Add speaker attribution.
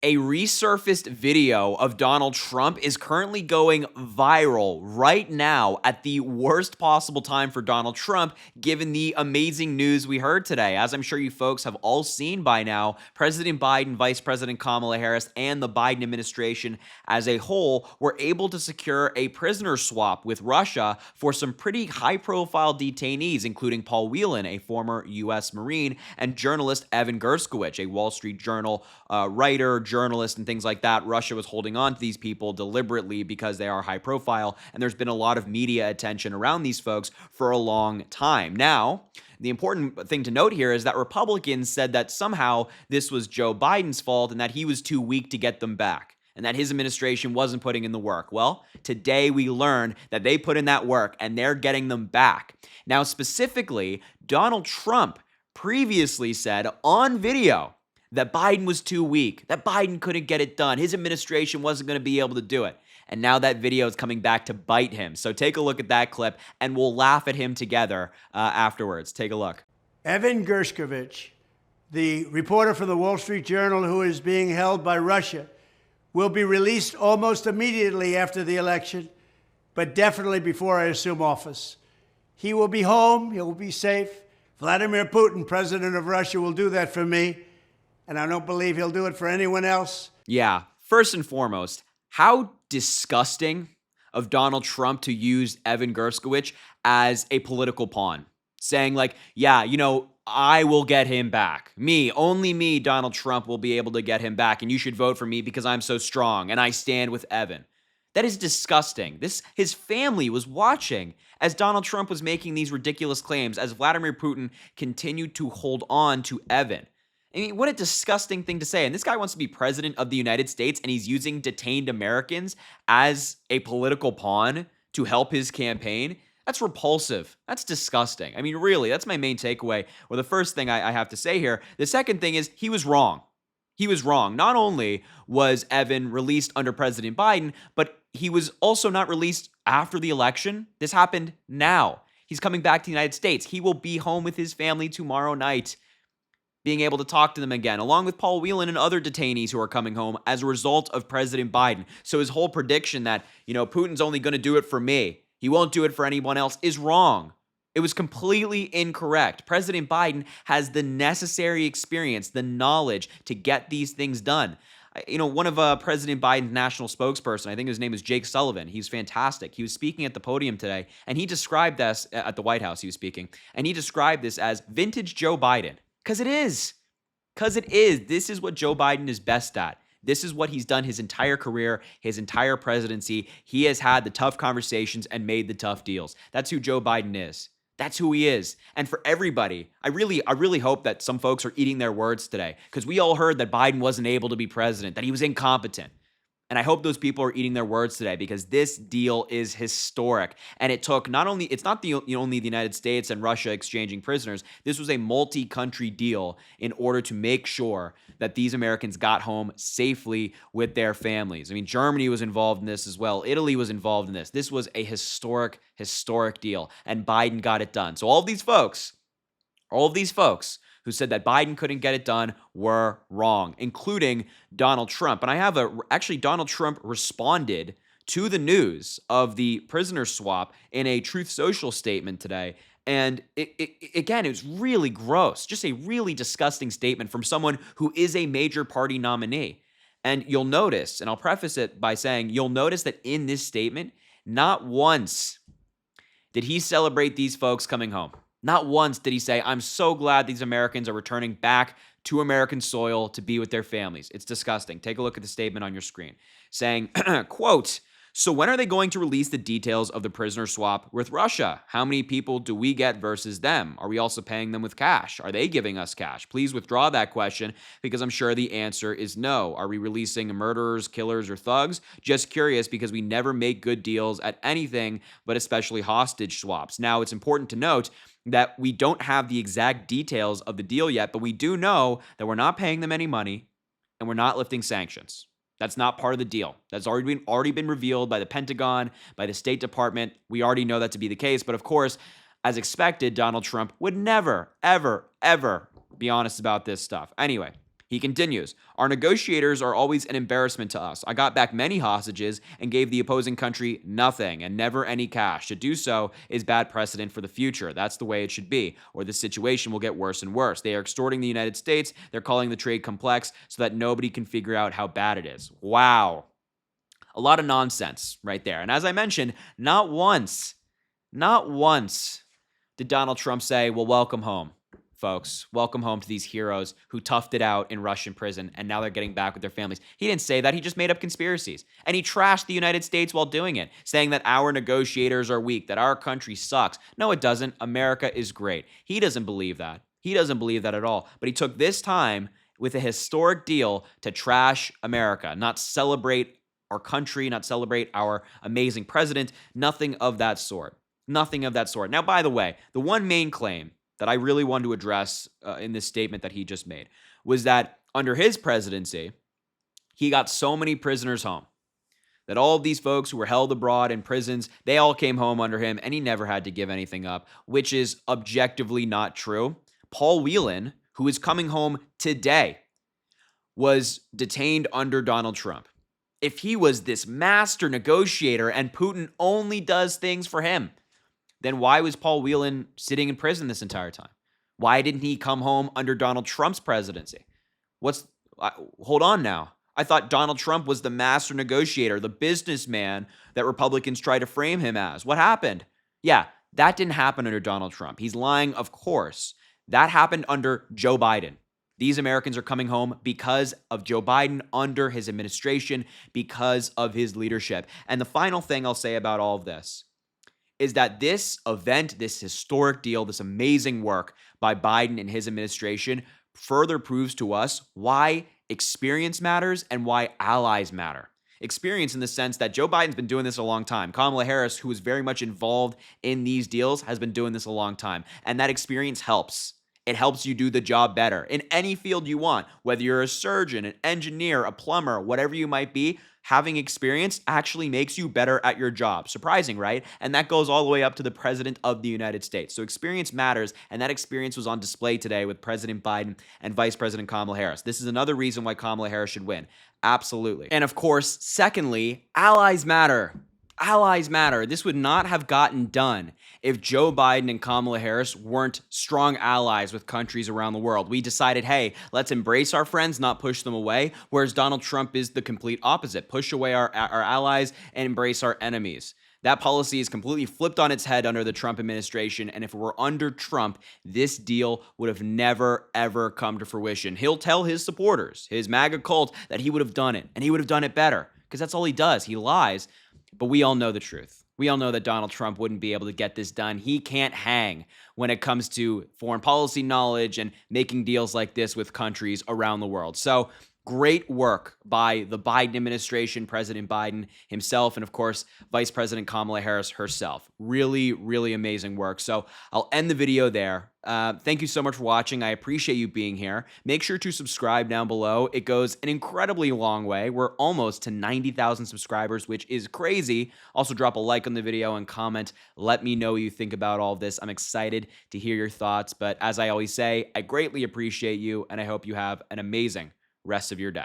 Speaker 1: A resurfaced video of Donald Trump is currently going viral right now at the worst possible time for Donald Trump, given the amazing news we heard today. As I'm sure you folks have all seen by now, President Biden, Vice President Kamala Harris, and the Biden administration as a whole were able to secure a prisoner swap with Russia for some pretty high-profile detainees, including Paul Whelan, a former U.S. Marine, and journalist Evan Gershkovich, a Wall Street Journal writer, journalists, and things like that. Russia was holding on to these people deliberately because they are high profile, and there's been a lot of media attention around these folks for a long time. Now, the important thing to note here is that Republicans said that somehow this was Joe Biden's fault and that he was too weak to get them back, and that his administration wasn't putting in the work. Well, today we learned that they put in that work and they're getting them back. Now, specifically, Donald Trump previously said on video that Biden was too weak, that Biden couldn't get it done, his administration wasn't going to be able to do it. And now that video is coming back to bite him. So take a look at that clip, and we'll laugh at him together afterwards. Take a look.
Speaker 2: Evan Gershkovich, the reporter for the Wall Street Journal who is being held by Russia, will be released almost immediately after the election, but definitely before I assume office. He will be home. He will be safe. Vladimir Putin, president of Russia, will do that for me. And I don't believe he'll do it for anyone else.
Speaker 1: Yeah, first and foremost, how disgusting of Donald Trump to use Evan Gershkovich as a political pawn. Saying like, yeah, I will get him back. Only me, Donald Trump, will be able to get him back. And you should vote for me because I'm so strong and I stand with Evan. That is disgusting. His family was watching as Donald Trump was making these ridiculous claims, as Vladimir Putin continued to hold on to Evan. I mean, what a disgusting thing to say. And this guy wants to be president of the United States, and he's using detained Americans as a political pawn to help his campaign. That's repulsive. That's disgusting. I mean, really, that's my main takeaway, or the first thing I have to say here. The second thing is he was wrong. He was wrong. Not only was Evan released under President Biden, but he was also not released after the election. This happened now. He's coming back to the United States. He will be home with his family tomorrow night, being able to talk to them again, along with Paul Whelan and other detainees who are coming home as a result of President Biden. So his whole prediction that, Putin's only going to do it for me, he won't do it for anyone else, is wrong. It was completely incorrect. President Biden has the necessary experience, the knowledge to get these things done. One of President Biden's national spokesperson, I think his name is Jake Sullivan. He's fantastic. He was speaking at the podium today, and he described this at the White House. He was speaking, and he described this as vintage Joe Biden. Because it is. This is what Joe Biden is best at. This is what he's done his entire career, his entire presidency. He has had the tough conversations and made the tough deals. That's who Joe Biden is. That's who he is. And for everybody, I really hope that some folks are eating their words today, because we all heard that Biden wasn't able to be president, that he was incompetent. And I hope those people are eating their words today, because this deal is historic. And it took it's not only the United States and Russia exchanging prisoners. This was a multi-country deal in order to make sure that these Americans got home safely with their families. I mean, Germany was involved in this as well. Italy was involved in this. This was a historic deal. And Biden got it done. So all of these folks who said that Biden couldn't get it done were wrong, including Donald Trump. And I have actually Donald Trump responded to the news of the prisoner swap in a Truth Social statement today. And it was really gross, just a really disgusting statement from someone who is a major party nominee. And you'll notice, and I'll preface it by saying, you'll notice that in this statement, not once did he celebrate these folks coming home. Not once did he say, I'm so glad these Americans are returning back to American soil to be with their families. It's disgusting. Take a look at the statement on your screen saying, quote, "So when are they going to release the details of the prisoner swap with Russia? How many people do we get versus them? Are we also paying them with cash? Are they giving us cash? Please withdraw that question, because I'm sure the answer is no. Are we releasing murderers, killers, or thugs? Just curious, because we never make good deals at anything, but especially hostage swaps." Now, it's important to note that we don't have the exact details of the deal yet, but we do know that we're not paying them any money and we're not lifting sanctions. That's not part of the deal. That's already been revealed by the Pentagon, by the State Department. We already know that to be the case. But of course, as expected, Donald Trump would never, ever, ever be honest about this stuff. Anyway, He continues, our negotiators are always an embarrassment to us. I got back many hostages and gave the opposing country nothing and never any cash. To do so is bad precedent for the future. That's the way it should be, or the situation will get worse and worse. They are extorting the United States. They're calling the trade complex so that nobody can figure out how bad it is. Wow. A lot of nonsense right there. And as I mentioned, not once did Donald Trump say, well, welcome home, folks. Welcome home to these heroes who toughed it out in Russian prison, and now they're getting back with their families. He didn't say that. He just made up conspiracies. And he trashed the United States while doing it, saying that our negotiators are weak, that our country sucks. No, it doesn't. America is great. He doesn't believe that. He doesn't believe that at all. But he took this time with a historic deal to trash America, not celebrate our country, not celebrate our amazing president, nothing of that sort. Nothing of that sort. Now, by the way, the one main claim that I really wanted to address in this statement that he just made was that under his presidency, he got so many prisoners home, that all of these folks who were held abroad in prisons, they all came home under him, and he never had to give anything up, which is objectively not true. Paul Whelan, who is coming home today, was detained under Donald Trump. If he was this master negotiator and Putin only does things for him, then why was Paul Whelan sitting in prison this entire time? Why didn't he come home under Donald Trump's presidency? Hold on now. I thought Donald Trump was the master negotiator, the businessman that Republicans try to frame him as. What happened? Yeah, that didn't happen under Donald Trump. He's lying, of course. That happened under Joe Biden. These Americans are coming home because of Joe Biden, under his administration, because of his leadership. And the final thing I'll say about all of this is that this event, this historic deal, this amazing work by Biden and his administration further proves to us why experience matters and why allies matter. Experience in the sense that Joe Biden's been doing this a long time. Kamala Harris, who is very much involved in these deals, has been doing this a long time. And that experience helps. It helps you do the job better in any field you want, whether you're a surgeon, an engineer, a plumber, whatever you might be. Having experience actually makes you better at your job. Surprising, right? And that goes all the way up to the president of the United States. So experience matters, and that experience was on display today with President Biden and Vice President Kamala Harris. This is another reason why Kamala Harris should win. Absolutely. And of course, secondly, allies matter. Allies matter. This would not have gotten done if Joe Biden and Kamala Harris weren't strong allies with countries around the world. We decided, hey, let's embrace our friends, not push them away, whereas Donald Trump is the complete opposite. Push away our allies and embrace our enemies. That policy is completely flipped on its head under the Trump administration, and if it were under Trump, this deal would have never, ever come to fruition. He'll tell his supporters, his MAGA cult, that he would have done it, and he would have done it better, because that's all he does. He lies. But we all know the truth. We all know that Donald Trump wouldn't be able to get this done. He can't hang when it comes to foreign policy knowledge and making deals like this with countries around the world. So great work by the Biden administration, President Biden himself, and of course, Vice President Kamala Harris herself. Really, really amazing work. So I'll end the video there. Thank you so much for watching. I appreciate you being here. Make sure to subscribe down below. It goes an incredibly long way. We're almost to 90,000 subscribers, which is crazy. Also, drop a like on the video and comment. Let me know what you think about all of this. I'm excited to hear your thoughts. But as I always say, I greatly appreciate you, and I hope you have an amazing rest of your day.